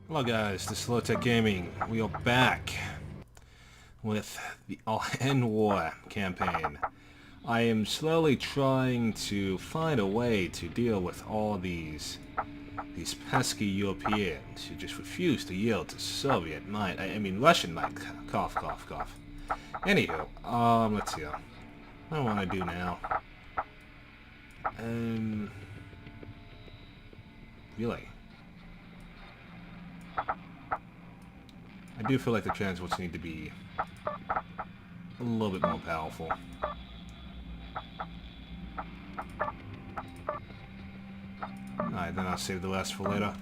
Hello guys, this is Low Tech Gaming. We are back with the Endwar campaign. I am slowly trying to find a way to deal with all these pesky Europeans who just refuse to yield to Soviet might. I mean Russian might. Cough, cough, cough. Anywho, let's see. What do I want to do now? Really? I do feel like the transports need to be a little bit more powerful. Alright, then I'll save the rest for later.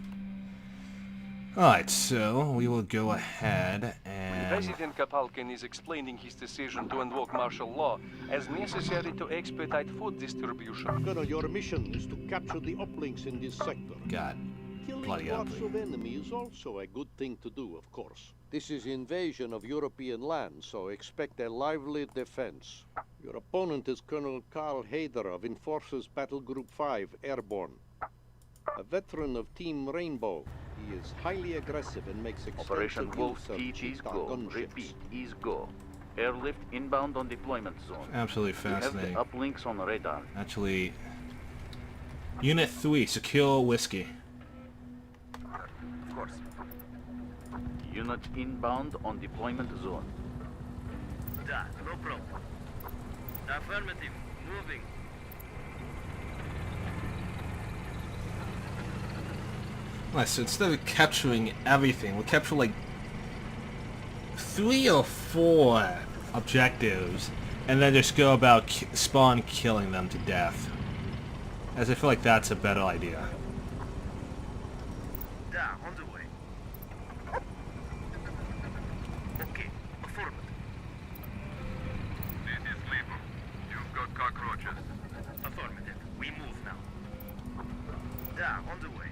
Alright, so we will go ahead and... President Kapalkin is explaining his decision to invoke martial law as necessary to expedite food distribution. Colonel, your mission is to capture the uplinks in this sector. God. Killing Bloody lots ugly. of enemies is also a good thing to do, of course. This is invasion of European land, so expect a lively defense. Your opponent is Colonel Karl Hader of Enforcers Battle Group 5, Airborne. A veteran of Team Rainbow, he is highly aggressive and makes Operation extensive Wolf use of Teach is cheetah go. gunships. Repeat, is go. Airlift inbound on deployment zone. Absolutely We have fascinating. the uplinks on radar. Actually... Unit 3, secure whiskey. Of course. Unit inbound on deployment zone. Da, no problem. Affirmative. Moving. Right, so instead of capturing everything, we'll capture like 3 or 4 objectives, and then just go about spawn killing them to death. As I feel like that's a better idea. Da, on the way. Okay, affirmative. This is Sleeper. You've got cockroaches. Affirmative. We move now. Da, on the way.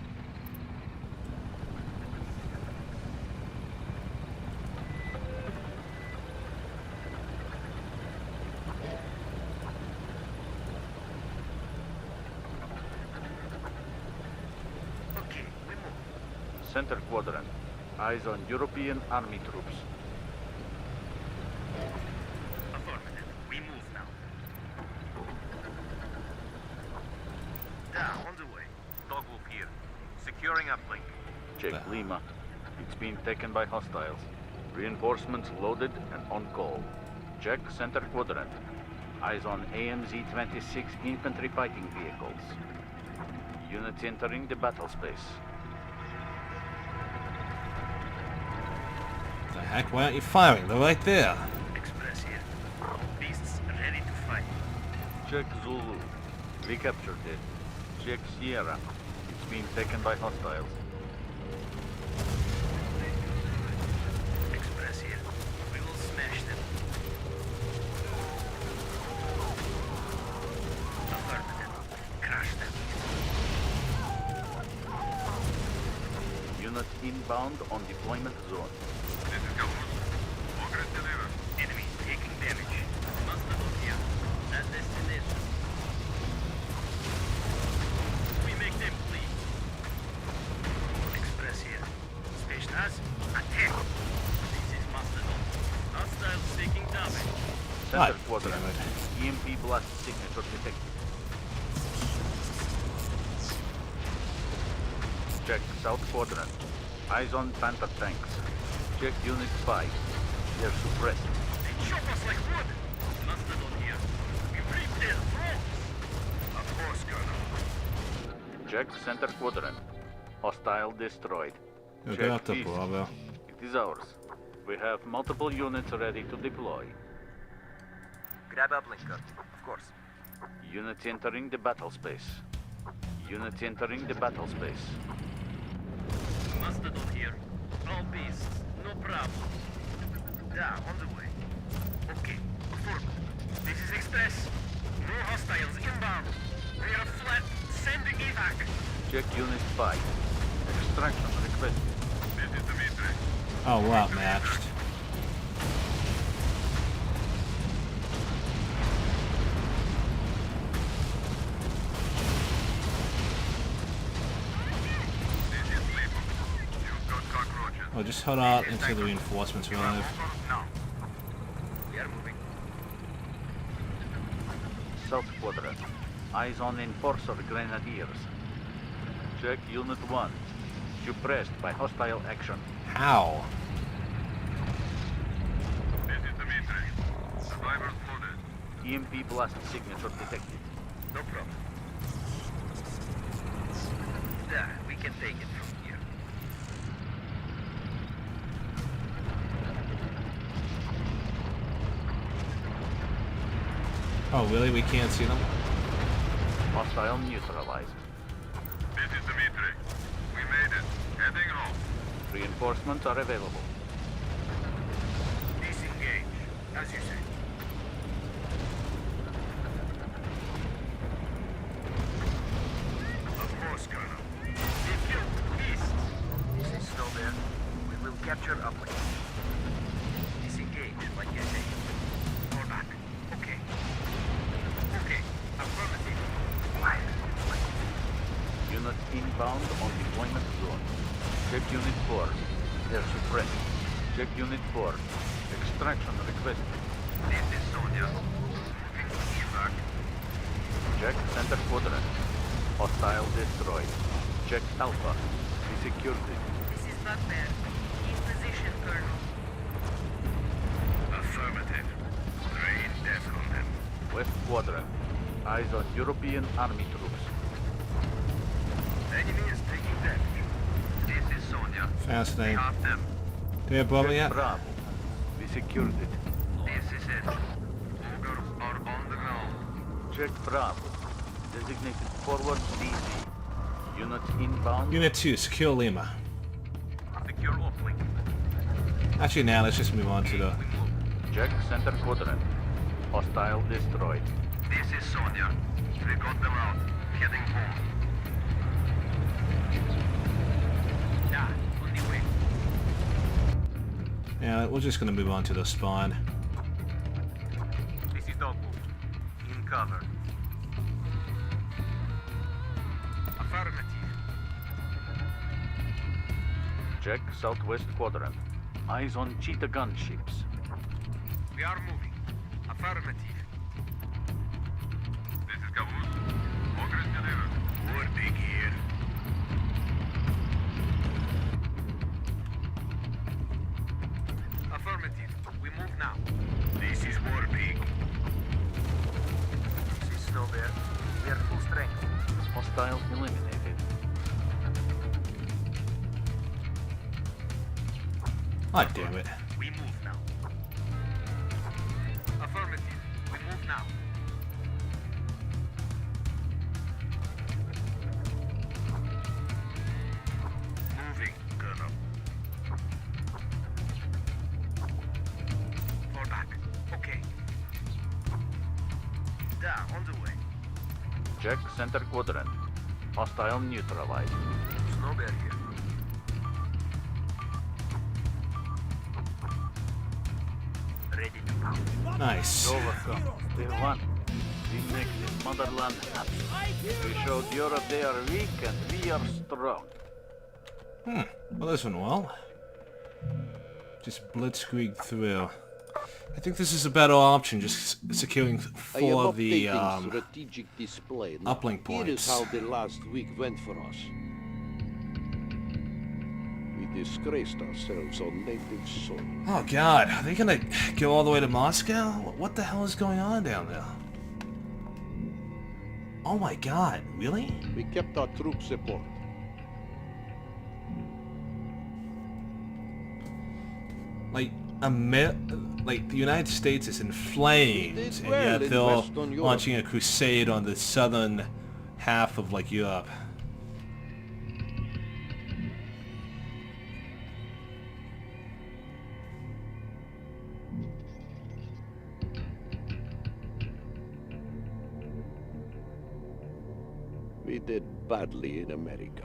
Okay, we move. Center quadrant. Eyes on European army troops. Affirmative. We move now. Da, on the way. Dogwolf here. Securing uplink. Check Lima. It's being taken by hostiles. Reinforcements loaded and on call. Check center quadrant. Eyes on AMZ-26 infantry fighting vehicles. Units entering the battle space. The heck, why aren't you firing? They're right there. Express here. Beasts ready to fight. Check Zulu. We captured it. Check Sierra. It's being taken by hostiles. Express here. We will smash them. Affirmative. Crush them. Unit inbound on deployment zone. This is Galus. Progress delivered. Enemy taking damage. Mastodon here. At destination. We make them flee. Express here. Spetsnaz, attack! This is Mastodon. Hostiles taking damage. Center God quadrant. damn EMP blast signature detected. Check south quadrant. Eyes on Panther tanks. Check Unit 5. They're suppressed. They chop us like wood. Mastodon here. We rip their throats. Of course, Colonel. Check center quadrant. Hostile destroyed. Go Check out to east. Bravo. It is ours. We have multiple units ready to deploy. Grab uplinker, of course. Units entering the battle space. Units entering the battle space. Mastodon here. All beasts. No problem. Da, on the way. Okay, affirmative. This is Express. No hostiles inbound. We are flat. Send the evac. Check Unit 5. Extraction requested. This is Dimitri. Oh, we're outmatched. This is Sleeper. You've got cockroaches. Oh, just hold out until the reinforcements arrive. Now. We are moving. South Quadrant. Eyes on Enforcer Grenadiers. Check Unit 1. Suppressed by hostile action. How? This is Dimitri. Survivors loaded. EMP blast signature detected. No problem. There, we can take it from here. Oh, really? We can't see them? Hostile neutralized. This is Dimitri. We made it. Heading home. Reinforcements are available. Disengage, as you say. Of course, Colonel. They killed beasts. This is still there. We will capture uplink. Disengage, like you say. Fall back. Okay. Okay. Affirmative. Quiet. Unit inbound on deployment zone. Check Unit 4. They're suppressed. Check Unit 4. Extraction requested. This is Sonia. Moving evac. Check Center Quadrant. Hostile destroyed. Check Alpha. We secured it. This is Bugbear. In position, Colonel. Affirmative. Rain death on them. West Quadrant. Eyes on European Army troops. Enemy is taking damage. This is Sonia. Fascinating. Have them. Do you have Bravo Check yet? Bravo. We secured it. This is it. Ogres are on the ground. Check Bravo. Designated forward DZ. Units inbound. Unit 2, secure Lima. Secure uplink. Actually, now let's just move on to the... We move. Check Center Quadrant. Hostile destroyed. This is Sonia. We got them out. Heading home. Yeah, on the way. Yeah, we're just gonna move on to the spawn. This is Dogwood. In cover. Affirmative. Check Southwest Quadrant. Eyes on Cheetah gunships. We are moving. Affirmative. This is Caboose. Ogres delivered. War big here. Affirmative. We move now. This is War Pig. This is still there. We are full strength. Hostiles eliminated. Ah, damn it. We move now. Affirmative. We move now. Moving, Colonel. Fall back. Okay. Da, on the way. Check Center Quadrant. Hostile neutralized. Snow bear here. Ready to pound. Nice. Overcome. We won. We make this motherland happy. We showed Europe they are weak and we are strong. Well, this went well. Just blitzkrieg through. I think this is a better option, just securing I am 4 of the updating strategic display. Now, uplink here is points. how the last week went for us. We disgraced ourselves on native soil. Oh god, are they gonna go all the way to Moscow? What the hell is going on down there? Oh my god, really? We kept our troops support. Like the United States is in flames, did and well yet in they're Western Europe. launching a crusade on the southern half of like Europe. We did badly in America.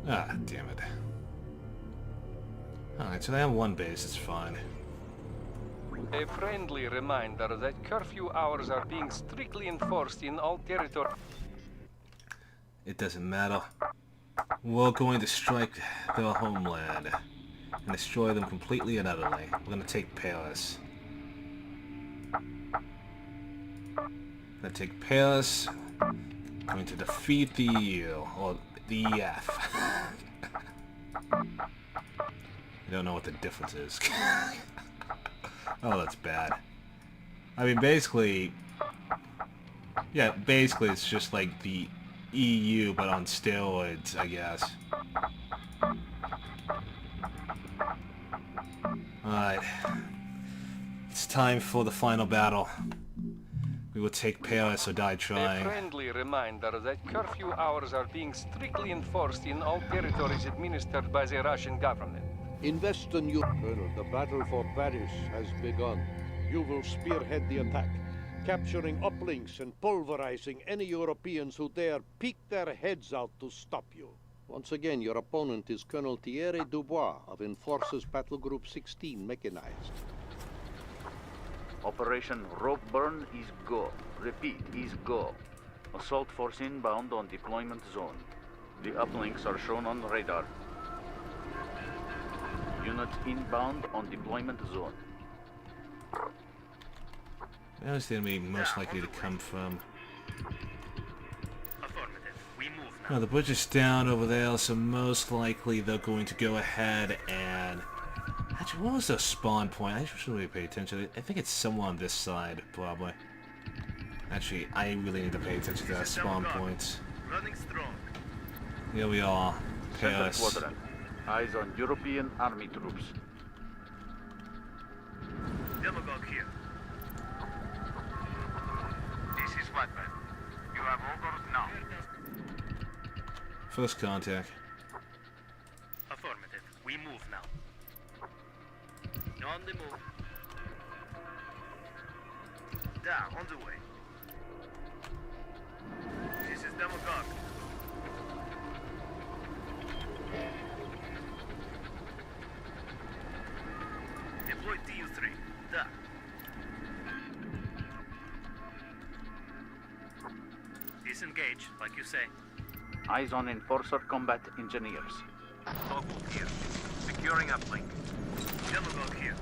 Ah, damn it. Alright, so they have 1 base, it's fine. A friendly reminder that curfew hours are being strictly enforced in all territory. It doesn't matter. We're going to strike their homeland. and destroy them completely and utterly. We're gonna take Paris. Gonna take Paris. Going to defeat the EU, or the EF. I don't know what the difference is. Oh, that's bad. I mean, basically... Yeah, basically it's just like the EU, but on steroids, I guess. Alright. It's time for the final battle. We will take Paris or die A trying. friendly reminder that curfew hours are being strictly enforced in all territories administered by the Russian government. In Western Europe, Colonel, the battle for Paris has begun. You will spearhead the attack, capturing uplinks and pulverizing any Europeans who dare peek their heads out to stop you. Once again, your opponent is Colonel Thierry Dubois of Enforcers Battle Group 16 Mechanized. Operation Rope Burn is go. Repeat, is go. Assault force inbound on deployment zone. The uplinks are shown on radar. Units inbound on deployment zone. Where's the enemy most likely to come from? Affirmative. We move now. Well, the bridge is down over there, so most likely they're going to go ahead and... Actually, what was the spawn point? I should really pay attention. I think it's somewhere on this side, probably. Actually, I really need to pay attention to that spawn point. Running strong. Here we are. Center Paris. quadrant. Eyes on European army troops. Demagogue here. This is Flatman. You have orders now. First contact. Affirmative. We move now. On the move. Da, on the way. This is Demagogue. Deploy TU-3. Da. Disengage, like you say. Eyes on Enforcer combat engineers. Logbook here. Securing uplink. Demagogue here.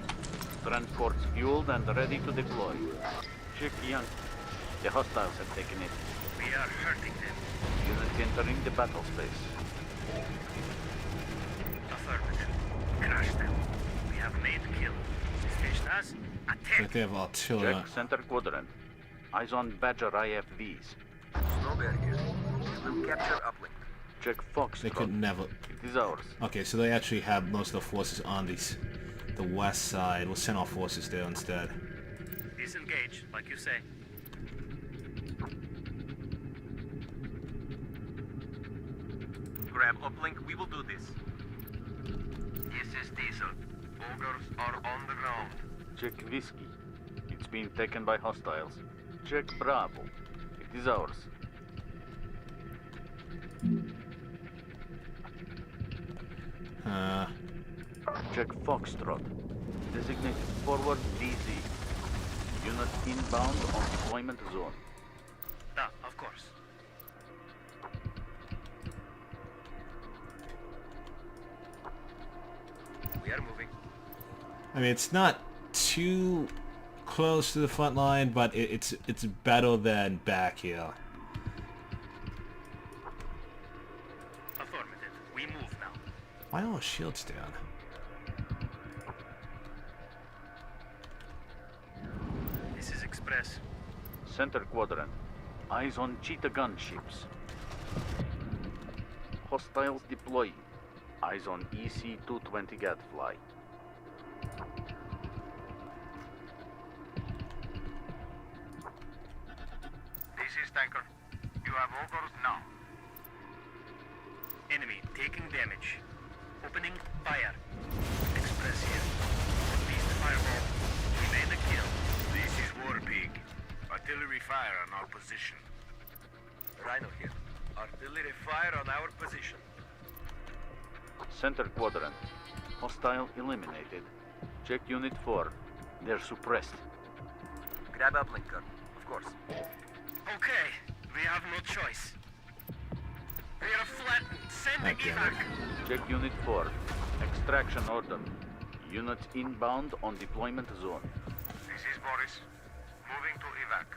Transports fueled and ready to deploy. Check Young. The hostiles have taken it. We are hurting them. Units entering the battle space. Affirmative. Crush them. We have made kill. Spetsnaz, attack. Right, they have artillery. Check center quadrant. Eyes on Badger IFVs. Snowbear here. We will capture uplink. Check Fox. They could never... It is ours. Okay, so they actually have most of the forces on the west side. We'll send our forces there instead. Disengage, like you say. Grab uplink, we will do this. This is Diesel. Ogres are on the ground. Check Whiskey. It's been taken by hostiles. Check Bravo. It is ours. Check Foxtrot. Designated forward DZ. Unit inbound on deployment zone. Da, of course. We are moving. I mean, it's not too close to the front line, but it's better than back here. Affirmative. We move now. Why are our shields down? This is Express. Center quadrant. Eyes on Cheetah gunships. Hostiles deploying. Eyes on EC-220 Gadfly. This is Tanker. You have orders now. Enemy taking damage. Opening fire. Express here. Beast fireball. We made a kill. This is War Pig. Artillery fire on our position. Rhino here. Artillery fire on our position. Center quadrant. Hostile eliminated. Check Unit 4. They're suppressed. Grab uplink, Colonel. Of course. Okay, we have no choice. We are flattened. Send the God damn it. evac. Check Unit 4. Extraction order. Units inbound on deployment zone. This is Boris. Moving to evac.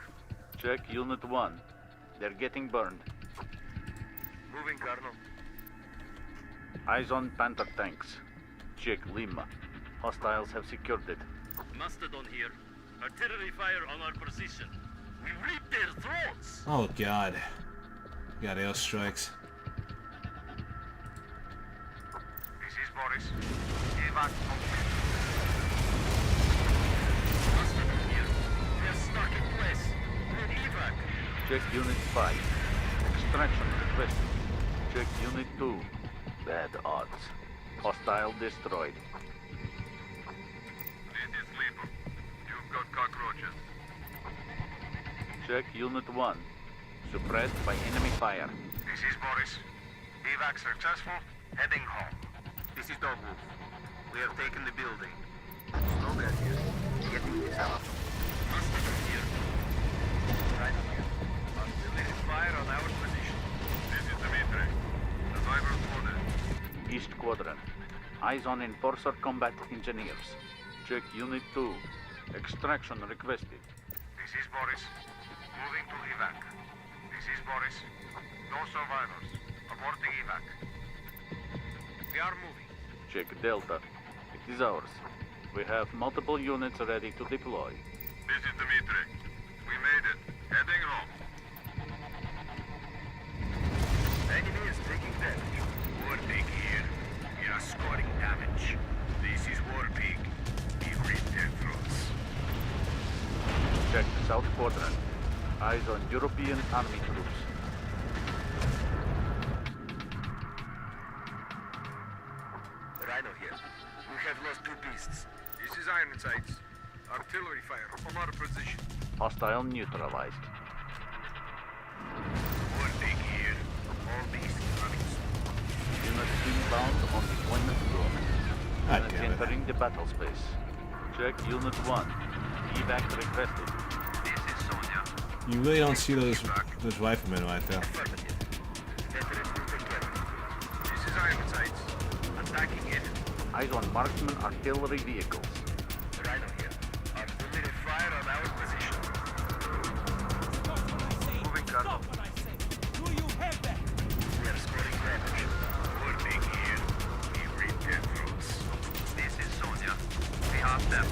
Check Unit 1. They're getting burned. Moving, Colonel. Eyes on Panther tanks. Check Lima. Hostiles have secured it. Mastodon here. Artillery fire on our position. We reap their throats. Oh god. Got airstrikes. This is Boris. Evac complete. Mastodon here. We are stuck in place. Need evac. Check Unit 5. Extraction requested. Check Unit 2. Bad odds. Hostile destroyed. This is Lima. You've got cockroaches. Check Unit 1. Suppressed by enemy fire. This is Boris. Evac successful. Heading home. This is Dogwolf. We have taken the building. Snowman here. Getting this out. Mastodon here. Right here. Artillery fire on our position. This is Dimitri. Survivors order. East Quadrant. Eyes on Enforcer Combat Engineers. Check Unit 2. Extraction requested. This is Boris. Moving to evac. This is Boris. No survivors. Aborting evac. We are moving. Check Delta. It is ours. We have multiple units ready to deploy. This is Dimitri. We made it. Heading home. Enemy is taking damage. Warpig here. We are scoring damage. This is Warpig. We reap their throats. Check South Quadrant. Eyes on European Army troops. Rhino here. We have lost 2 beasts. This is Ironsides. Artillery fire on our position. Hostile neutralized. Warpig here. All beasts coming soon. Units inbound on deployment zone. God Units damn it. entering the battle space. Check Unit 1. Evac requested. This is Sonia. You really don't see those riflemen right there. Affirmative. Veterans will take care of it. This is Ironsides. Attacking it. Eyes on marksman artillery vehicles. Rhino here. Artillery fire on our position. Moving, Colonel. We are scoring damage. Warpig here. We reap their throats. This is Sonia. We have them.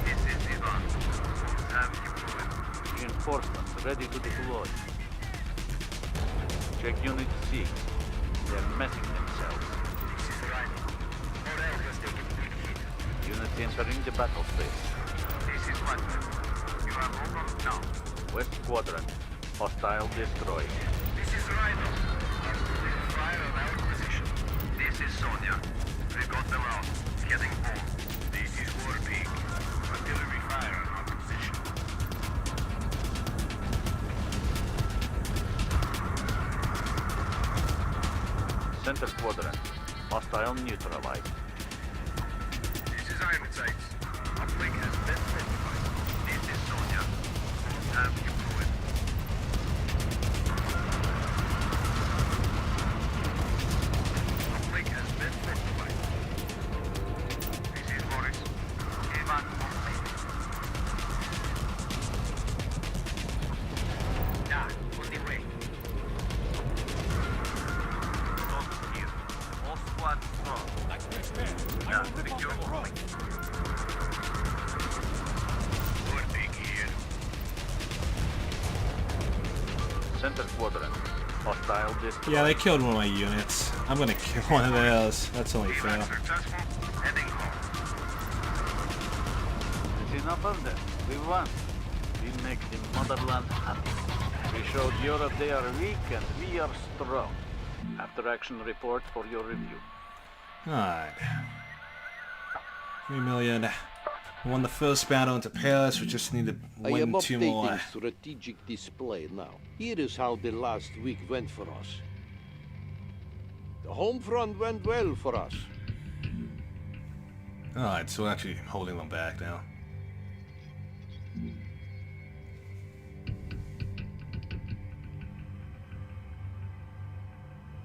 This is Ivan. Have you moving? Reinforcements ready to deploy. Check Unit 6. They're messing themselves. This is Rhino. Morale has taken big hit. Units entering the battle space. This is Western. You have over now. West Quadrant. Hostile destroyed. This is Rhino. Artillery fire on our position. This is Sonia. We got them out. Heading home. This is Warpig. Artillery fire on our position. Center Quadrant. Hostile neutralized. This is Ironsides. Uplink has been identified. This is Sonia. Have you moving? Uplink has been identified. This is Boris. Evac complete. On the way. Stop here. All squads strong. Secure uplink. Warpig here. Center Quadrant. Hostile destroyed. Yeah, they killed one of my units. I'm gonna kill one of theirs. That's only fair. Evac successful. Heading home. It's enough of them. We won. We make the motherland happy. We showed Europe they are weak and we are strong. After action report for your review. Alright. 3 million. We won the first battle into Paris. We just need to I am win 2 more. updating strategic display now. Here is how the last week went for us. The home front went well for us. Alright, so we're actually holding them back now.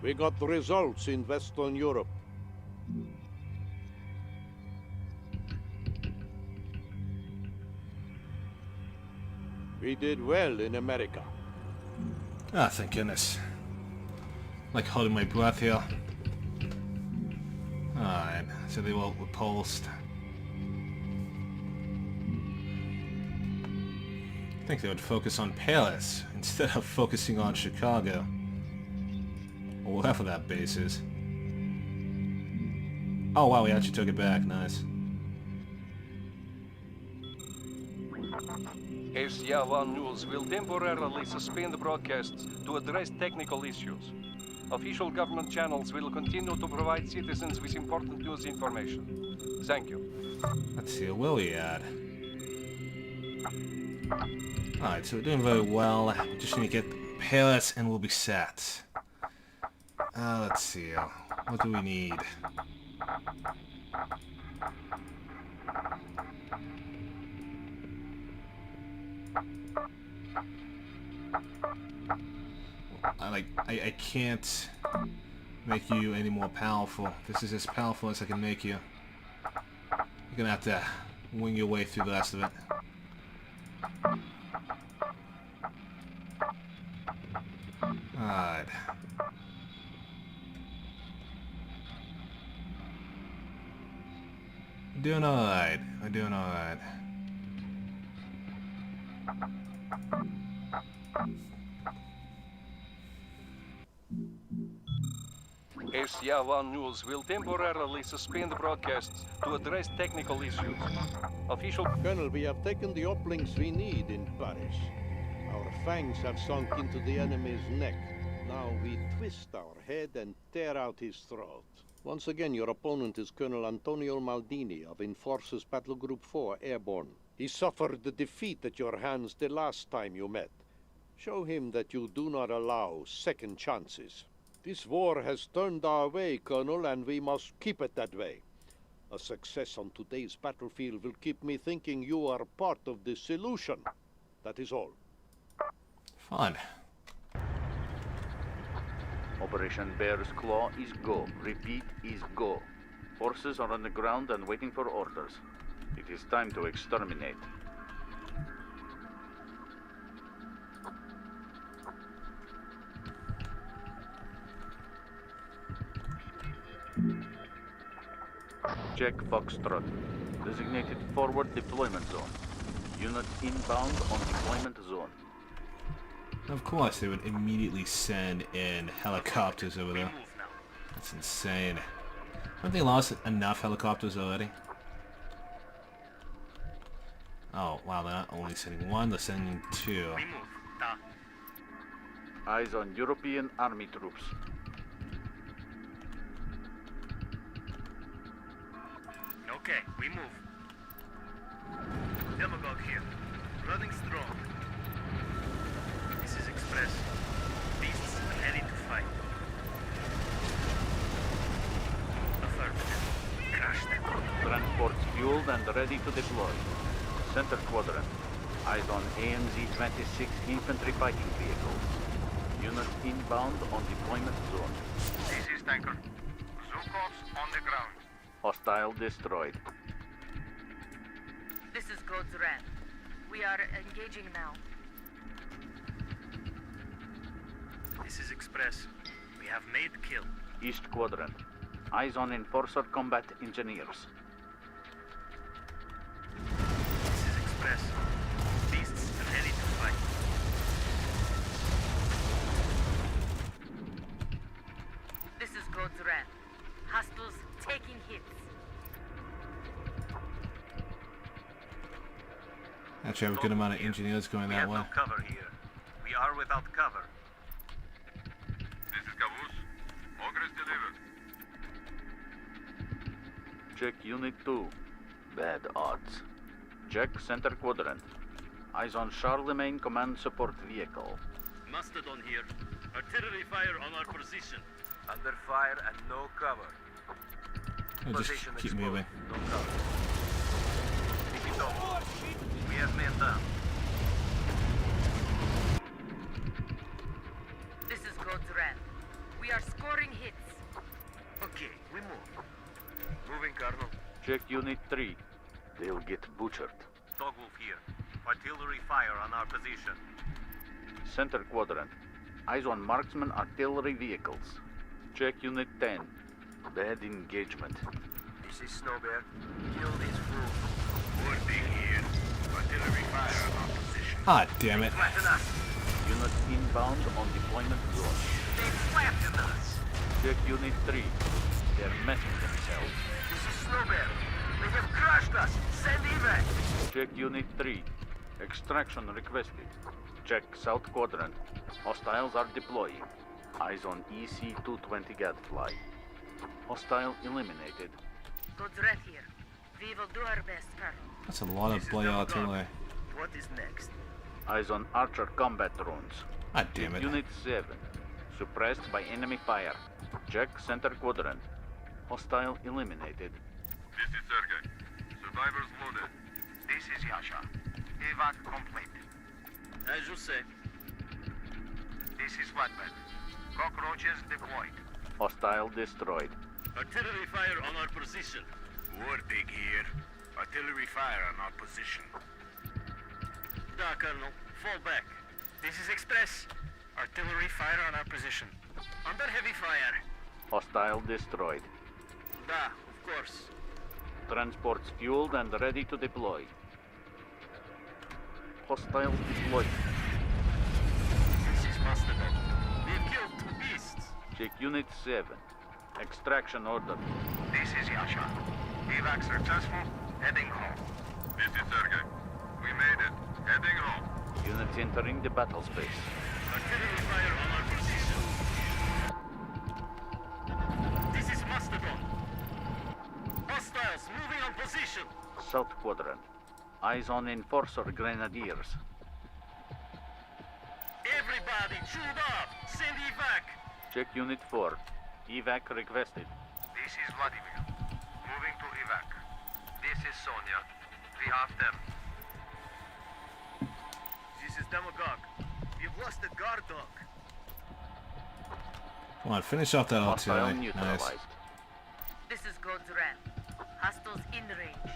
We got results in Western Europe. We did well in America. Ah, thank goodness. Like holding my breath here. Alright, so they were repulsed. I think they would focus on Paris instead of focusing on Chicago. Or whatever that base is. Oh wow, we actually took it back. Nice. SYA-1 News will temporarily suspend broadcasts to address technical issues. Official government channels will continue to provide citizens with important news information. Thank you. Let's see, where we at? Alright, so we're doing very well. We just need to get Paris and we'll be set. Let's see. What do we need? I can't make you any more powerful. This is as powerful as I can make you. You're gonna have to wing your way through the rest of it. Alright. We're doing alright. We're doing alright. SYA-1 News will temporarily suspend broadcasts to address technical issues. Official... Colonel, we have taken the uplinks we need in Paris. Our fangs have sunk into the enemy's neck. Now we twist our head and tear out his throat. Once again, your opponent is Colonel Antonio Maldini of Enforcers Battle Group 4 Airborne. He suffered the defeat at your hands the last time you met. Show him that you do not allow second chances. This war has turned our way, Colonel, and we must keep it that way. A success on today's battlefield will keep me thinking you are part of the solution. That is all. Fine. Operation Bear's Claw is go. Repeat, is go. Forces are on the ground and waiting for orders. It is time to exterminate. Check Foxtrot. Designated forward deployment zone. Unit inbound on deployment zone. Of course, they would immediately send in helicopters over there. That's insane. Haven't they lost enough helicopters already? Oh, wow, they're not only sending one, they're sending two. Eyes on European army troops. Okay, we move. Demagogue here. Running strong. This is Express. Beasts are ready to fight. Affirmative. Crash them. Transports fueled and ready to deploy. Center quadrant. Eyes on AMZ-26 infantry fighting vehicle. Unit inbound on deployment zone. This is Tanker. Zhukov's on the ground. Hostile destroyed. This is God's Wrath. We are engaging now. This is Express. We have made kill. East quadrant. Eyes on Enforcer combat engineers. This is Express. Beasts are ready to fight. This is God's Wrath. Hostiles taking hits. Actually, I have a good amount of engineers going that way. No cover here. We are without cover. This is Caboose. Ogres delivered. Check Unit 2. Bad odds. Check Center quadrant. Eyes on Charlemagne command support vehicle. Mastodon here. Artillery fire on our position. Under fire and no cover. I'll just Position keep exposed. moving. No cover. Keep it up. We have men down. This is God's Wrath. We We are scoring hits. Okay, we move. Moving, Colonel. Check Unit 3. They'll get butchered. Dogwolf here. Artillery fire on our position. Center quadrant. Eyes on marksman artillery vehicles. Check Unit 10. Bad engagement. This is Snowbear. Kill this fool. Warping here. Artillery fire on our position. Ah, damn it. Flatten us. Unit inbound on deployment zone. They flatten us. Check Unit 3. They're messing themselves. This is Snowbear. They have crushed us. Send evac. Check Unit 3. Extraction requested. Check South Quadrant. Hostiles are deploying. Eyes on EC-220 Gadfly. Hostile eliminated. God's red here. We will do our best, Colonel. That's a lot of bloody artillery. What is next? Eyes on Archer combat drones. Ah, damn it. Unit 7. Suppressed by enemy fire. Check Center Quadrant. Hostile eliminated. This is Sergei. Survivors loaded. This is Yasha. Evac complete. As you say. This is Flatbed. Cockroaches deployed. Hostile destroyed. Artillery fire on our position. Warpig here. Artillery fire on our position. Da, Colonel. Fall back. This is Express. Artillery fire on our position. Under heavy fire. Hostile destroyed. Da, of course. Transports fueled and ready to deploy. Hostile deployed. This is Mastodon. We've killed 2 beasts. Check Unit 7. Extraction order. This is Yasha. Evac successful. Heading home. This is Sergei. We made it. Heading home. Units entering the battle space. Artillery fire on our position. This is Mastodon. Hostiles moving on position. South Quadrant. Eyes on Enforcer Grenadiers. Everybody, chewed up. Send evac. Check Unit 4. Evac requested. This is Vladimir. Moving to evac. This is Sonia. We have them. This is Demagogue. We've lost the guard dog. Come on, finish off that Hostile artillery. Nice. neutralized. This is God's wrath. Hostiles in range.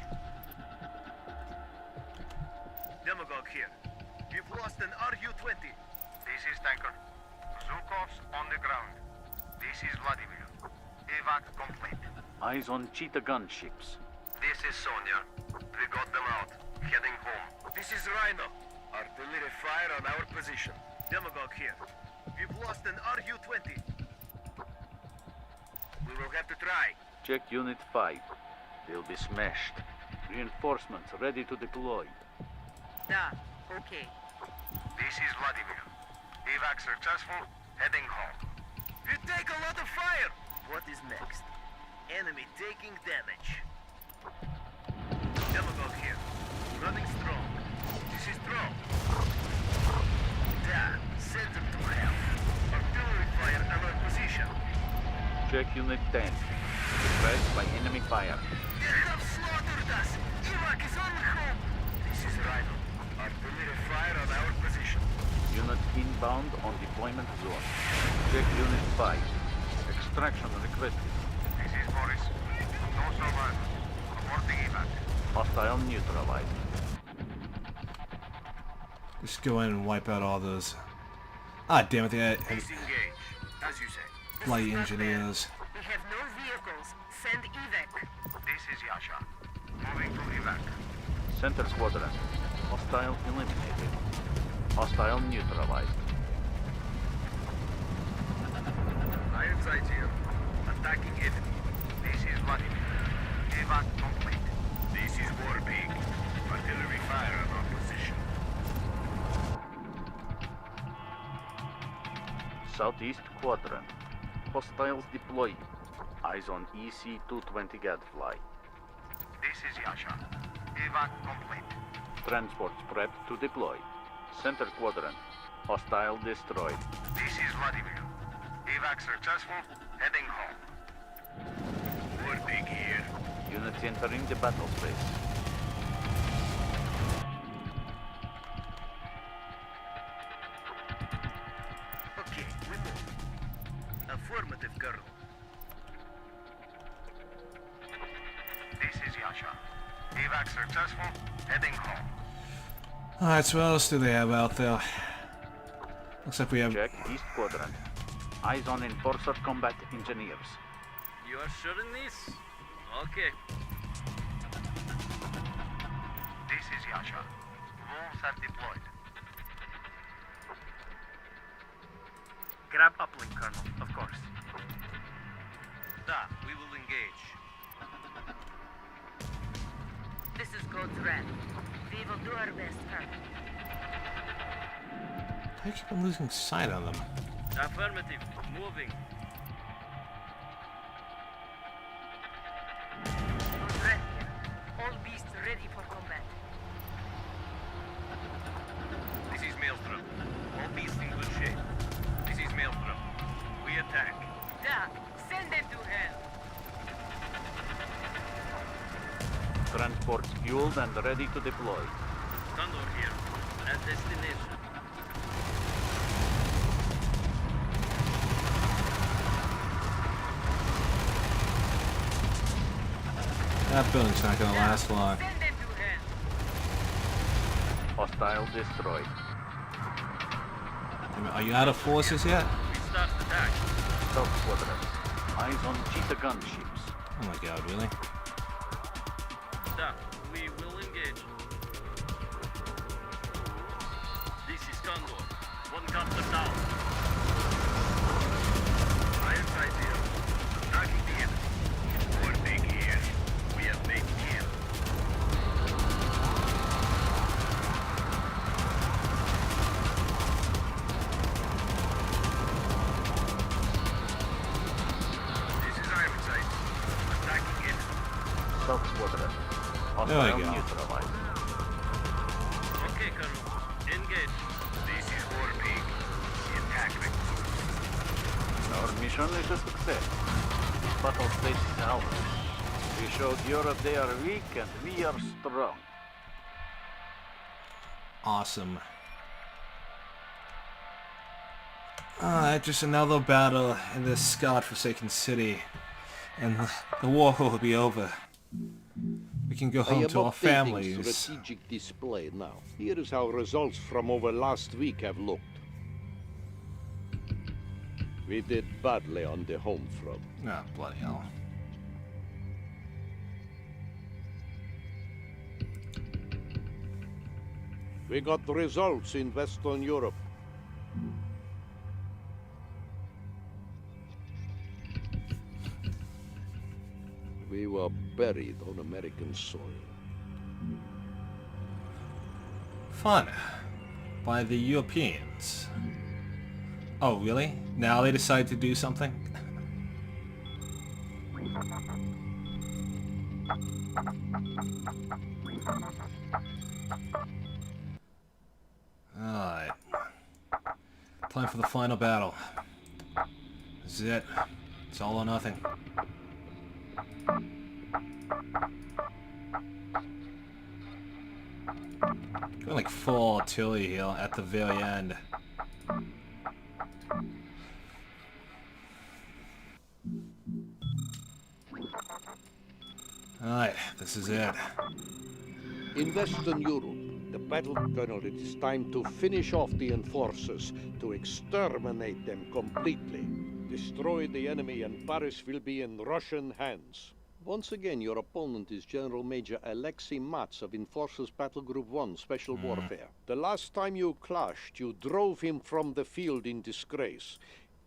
Demagogue here. We've lost an RU-20. This is Tanker. Zhukov's on the ground. This is Vladimir. Evac complete. Eyes on Cheetah gunships. This is Sonia. We got them out. Heading home. This is Rhino. Artillery fire on our position. Demagogue here. We've lost an RU-20. We will have to try. Check Unit 5. They'll be smashed. Reinforcements ready to deploy. Da, okay. This is Vladimir. Evac successful. Heading home. You take a lot of fire. What is next? Enemy taking damage. Demagogue here. Running strong. This is drone. Da, send them to hell. Artillery fire on our position. Check Unit 10. Suppressed by enemy fire. They have slaughtered us. Evac is on home. This is Rhino. Artillery fire on our position. Unit inbound on deployment zone. Check Unit 5. Extraction requested. This is Boris. No survivors. Aborting evac. Hostile neutralized. Just go in and wipe out all those. Ah, damn it, they got Disengage. As you say. bloody engineers. We have no vehicles. Send evac. This is Yasha. Moving to evac. Center Quadrant. Hostile eliminated. Hostile neutralized. Ironsides here. Attacking enemy. This is Vladimir. Evac complete. This is Warpig. Artillery fire on our position. Southeast Quadrant. Hostiles deployed. Eyes on EC-220 Gadfly. This is Yasha. Evac complete. Transports prepped to deploy. Center Quadrant. Hostile destroyed. This is Vladimir. Evac successful. Heading home. Warpig here. Units entering the battle space. Okay, we move. Affirmative. Yasha. Evac successful. Heading home. Alright, so what else do they have out there? Looks like we have... Check East Quadrant. Eyes on Enforcer Combat Engineers. You are sure in this? Okay. This is Yasha. Wolves have deployed. Grab uplink, Colonel, of course. Da, we will engage. This is God's wrath. We will do our best, Colonel. I keep on losing sight on them. Affirmative. Moving. God's wrath here. All beasts ready for combat. This is Maelstrom. All beasts in good shape. This is Maelstrom. We attack. Da, send them to hell. Transports fueled and ready to deploy. Condor here. At destination. That building's not gonna last long. Send them to hell. Hostile destroyed. Are you out of forces yet? We start attack. South Quadrant. Eyes on cheetah gunships. Oh my god, really? Da, we will engage. This is Condor. One captain down. Iron sight here. Attacking the enemy. War big here. We have made kill. This is Iron sight. Attacking enemy. South Quadrant. There we Hostile go. neutralized. Okay, Colonel. Engage. This is War Pig. The attack vector. Our mission is a success. Battle space is ours. We showed Europe they are weak and we are strong. Awesome. Alright, just another battle in this godforsaken city. And the war will be over. We can go I home am to our updating families. strategic display now. Here is how results from over last week have looked. We did badly on the home front. Ah, bloody hell. We got results in Western Europe. We were buried on American soil. Fun. By the Europeans. Oh, really? Now they decide to do something? Alright. Time for the final battle. This is it. It's all or nothing. Got like full artillery here at the very end. Alright, this is it. In Western Europe, the battle, Colonel, it is time to finish off the enforcers, to exterminate them completely. Destroy the enemy and Paris will be in Russian hands. Once again, your opponent is General Major Alexei Mats of Enforcers Battle Group 1, Special Warfare. The last time you clashed, you drove him from the field in disgrace.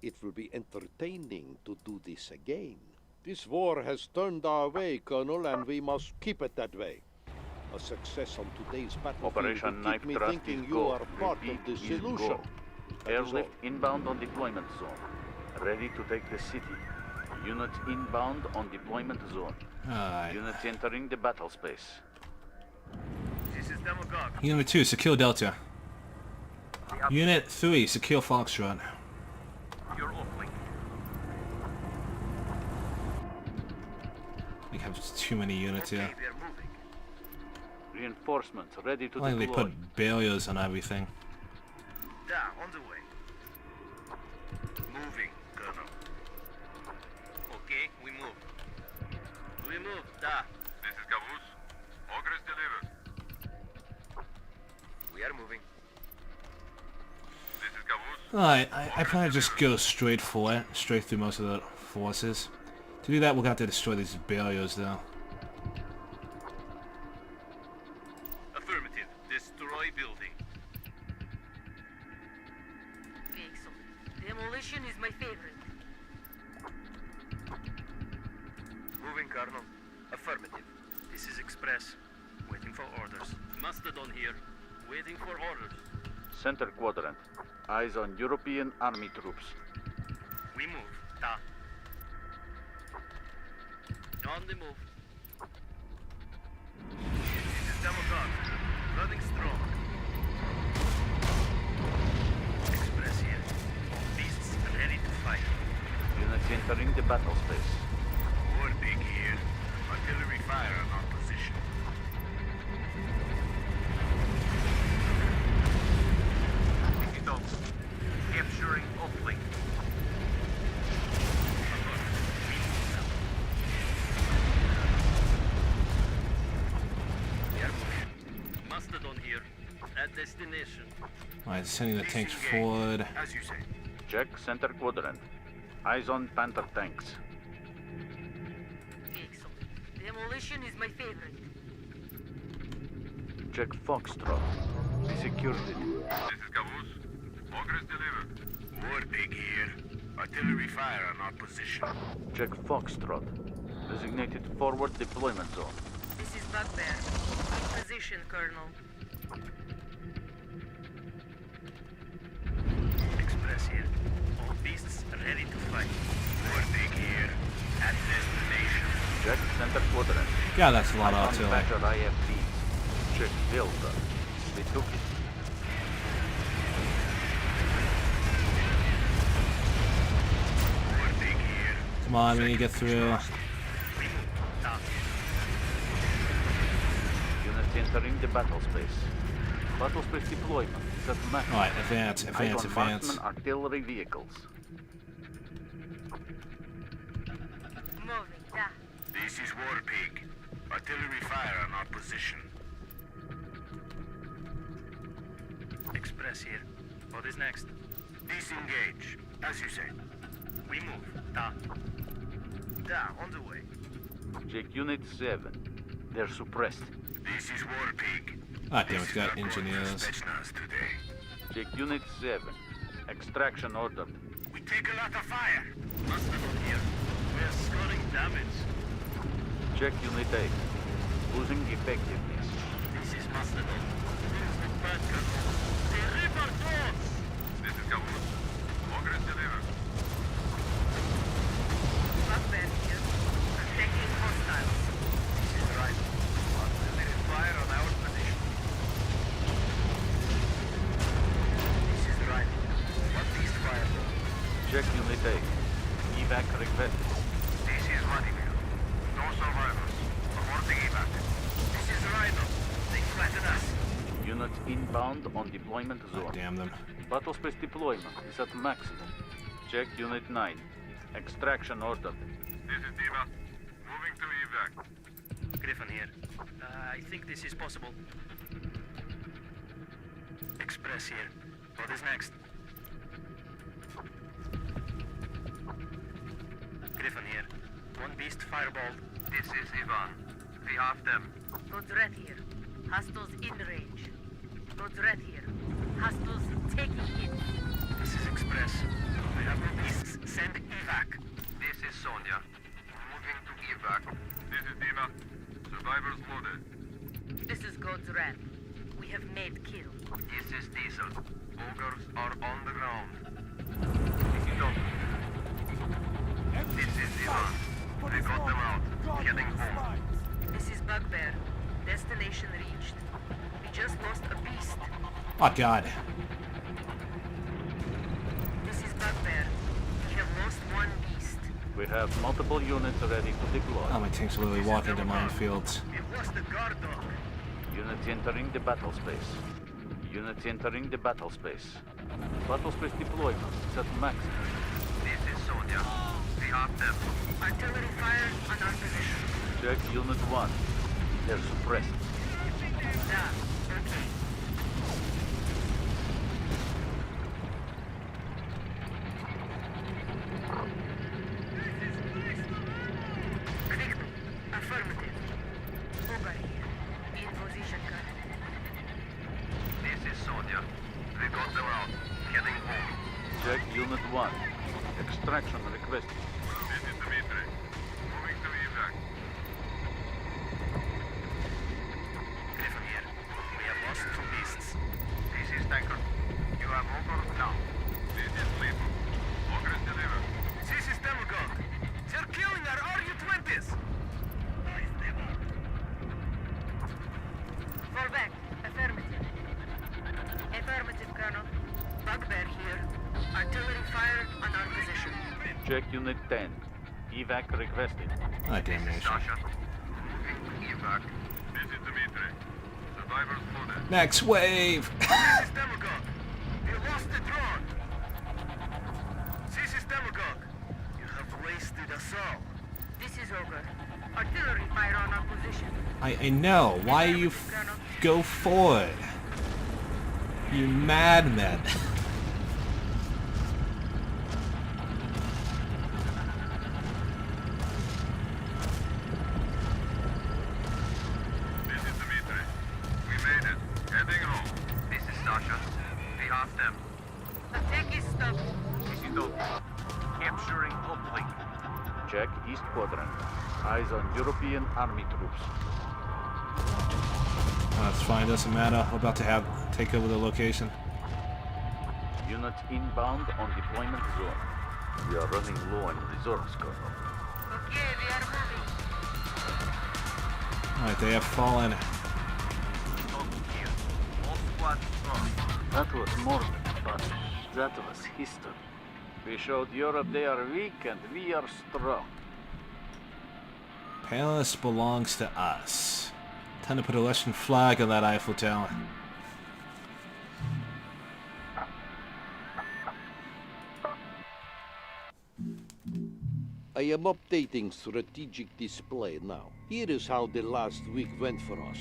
It will be entertaining to do this again. This war has turned our way, Colonel, and we must keep it that way. A success on today's battlefield Operation will keep Knife me Thrust thinking is you go. are part Repeat, of the is solution. go. That is all. Airlift inbound on deployment zone. Ready to take the city. Units inbound on deployment zone. Alright. Units entering the battle space. This is Demagogue. Unit 2, secure Delta. Unit 3, secure Foxtrot. You're uplink. We have too many units Okay, here. we are moving. Reinforcements ready to I think they deploy. put barriers on everything. Da, on the way. Moving, Colonel. Okay, we move. We move, da. This is Gavus. Alright, I probably just go straight for it, straight through most of the forces. To do that, we'll have to destroy these barriers, though. Affirmative. Destroy building. Excellent. Demolition is my favorite. Moving, Colonel. Affirmative. This is Express. Waiting for orders. Mastodon here. Waiting for orders. Center quadrant. Eyes on European army troops. We move. Ta. On the move. This is Demogod. Running strong. Express here. Beasts ready to fight. Units entering the battle space. War big here. Artillery fire on our position. Capturing uplink. Mastodon here. At destination. Alright, sending the tanks forward. As you say. Check center quadrant. Eyes on Panther tanks. Excellent. Demolition is my favorite. Check Foxtrot. We secured it. This is Caboose. Progress delivered. War big here. Artillery fire on our position. Check Foxtrot. Designated forward deployment zone. This is Bugbear. In position, Colonel. Express here. All beasts ready to fight. War big here. At destination. Check center quadrant. Yeah, that's a lot of Eyes on artillery. Badger IFVs. Check Delta. They took it. War big here. Come on, we need to get through. We move. Ta. Units entering the battle space. Battle space deployment is at max. Alright, advance, Eyes advance, on advance. marksman artillery vehicles. Moving. Da. This is War Pig. Artillery fire on our position. Express here. What is next? Disengage. As you say. We move. Ta. Da, on the way. Check Unit 7. They're suppressed. This is War Pig. Ah, damn, This it's is got our point for engineers. Spetsnaz today. Check Unit 7. Extraction ordered. We take a lot of fire. Mastodon here. We're scoring damage. Check Unit 8. Losing effectiveness. This is Mastodon. Where's the bad Colonel? They rip our doors! This is Caboose. Progress delivered. Bugbear here. Attacking hostiles. This is right. Artillery fire on our position. This is right. What beast fire? Check Unit 8. Evac requested. This is Vladimir. No survivors. Reporting evac. This is Rhino. They flatten us. Units inbound on deployment zone. Damn them. Battle space deployment is at maximum. Check Unit 9. Extraction ordered. This is Diva. Moving to evac. Griffin here. I think this is possible. Express here. What is next? Griffin here. One beast fireball. This is Ivan. We have them. God's red here. Hostiles in range. God's red here. Hostiles taking hit. This is Express. We have no beasts. Send evac. This is Sonia. Moving to evac. This is Diva. Survivors loaded. This is God's wrath. We have made kill. This is Diesel. Ogres are on the ground. This is Dom. This is Ivan. We got them out. Heading home. This is Bugbear. Destination reached. We just lost a beast. Oh god. This is Bugbear. We have lost one beast. We have multiple units ready to deploy. Oh, my tanks are literally walking into minefields. We've lost the guard dog. Units entering the battle space. Units entering the battle space. Battle space deployment is at maximum. This is Sonia. We have them. Artillery fire on our position. Check Unit 1. They're suppressed. Da. Okay. Over here. In position, Colonel. This is Sonia. We got them out. Heading home. Check Unit 1. Extraction requested. This is Dmitri. Moving to evac. Griffin here. We have lost 2 beasts. This is Tanker. You have Ogre now. This is Sleeper. Ogre is delivered. This is Demogorg. They're killing our RU-20s. Nice demo. Fall back. Affirmative. Affirmative, Colonel. Bugbear here. Artillery fire on our position. Check Unit 10. Evac requested. Ah, damnation. Sasha. Moving to evac. This is Dmitri. Survivors loaded. Next wave! This is Demogorg. We lost the drone. This is Demogorg. You have wasted us all. This is Ogre. Artillery fire on our position. I know. Why you go forward? You madmen. This is Dmitri. We made it. Heading home. This is Sasha. We have them. Attack is stopped. This is Dog. Capturing uplink. Check East Quadrant. Eyes on European Army troops. That's fine. Doesn't matter. We're about to take over the location. Units inbound on deployment zone. We are running low on resources, Colonel. Okay, we are moving. Alright, they have fallen. Dog here. All squads strong. That was more than fun. That was history. We showed Europe they are weak and we are strong. Palace belongs to us. Time to put a Russian flag on that Eiffel Tower. I am updating strategic display now. Here is how the last week went for us.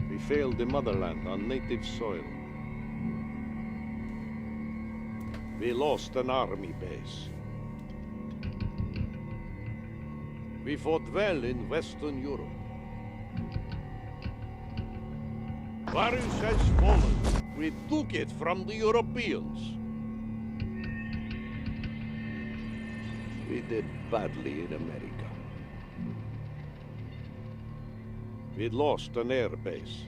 We failed the motherland on native soil. We lost an army base. We fought well in Western Europe. Paris has fallen. We took it from the Europeans. We did badly in America. We lost an air base.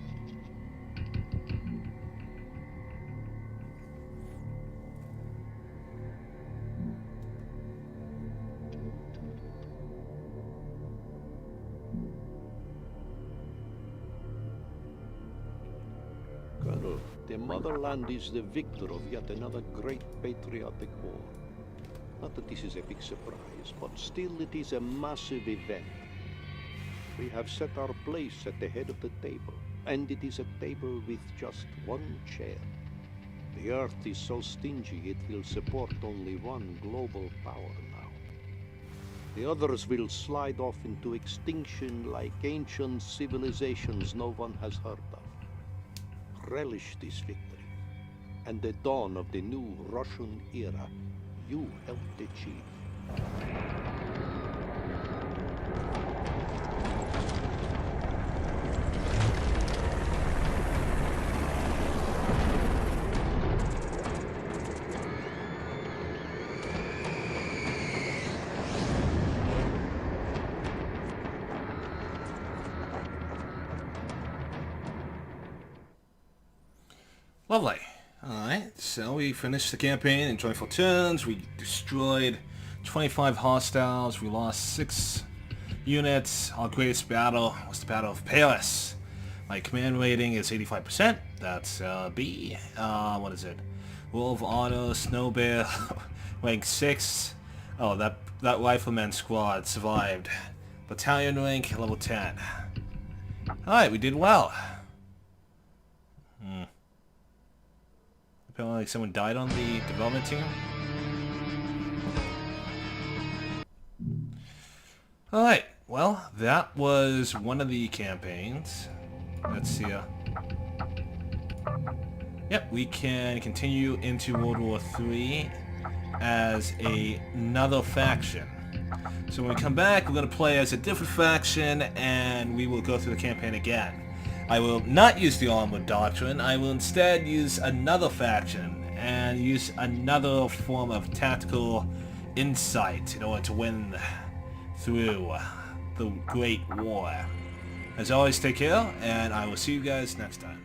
Colonel, the motherland is the victor of yet another great patriotic war. Not that this is a big surprise, but still it is a massive event. We have set our place at the head of the table, and it is a table with just one chair. The Earth is so stingy it will support only one global power now. The others will slide off into extinction like ancient civilizations no one has heard of. Relish this victory, and the dawn of the new Russian era you helped achieve. Lovely. Alright, so we finished the campaign in 24 turns. We destroyed 25 hostiles. We lost 6 units. Our greatest battle was the Battle of Paris. My command rating is 85%. That's B. What is it? Wolf Auto, Snow Bear, rank 6. Oh, that Rifleman squad survived. Battalion rank, level 10. Alright, we did well. Apparently like someone died on the development team. Alright, well, that was one of the campaigns. Let's see. Yep, we can continue into World War III as another faction. So when we come back, we're going to play as a different faction, and we will go through the campaign again. I will not use the Armored Doctrine. I will instead use another faction and use another form of tactical insight in order to win through the Great War. As always, take care, and I will see you guys next time.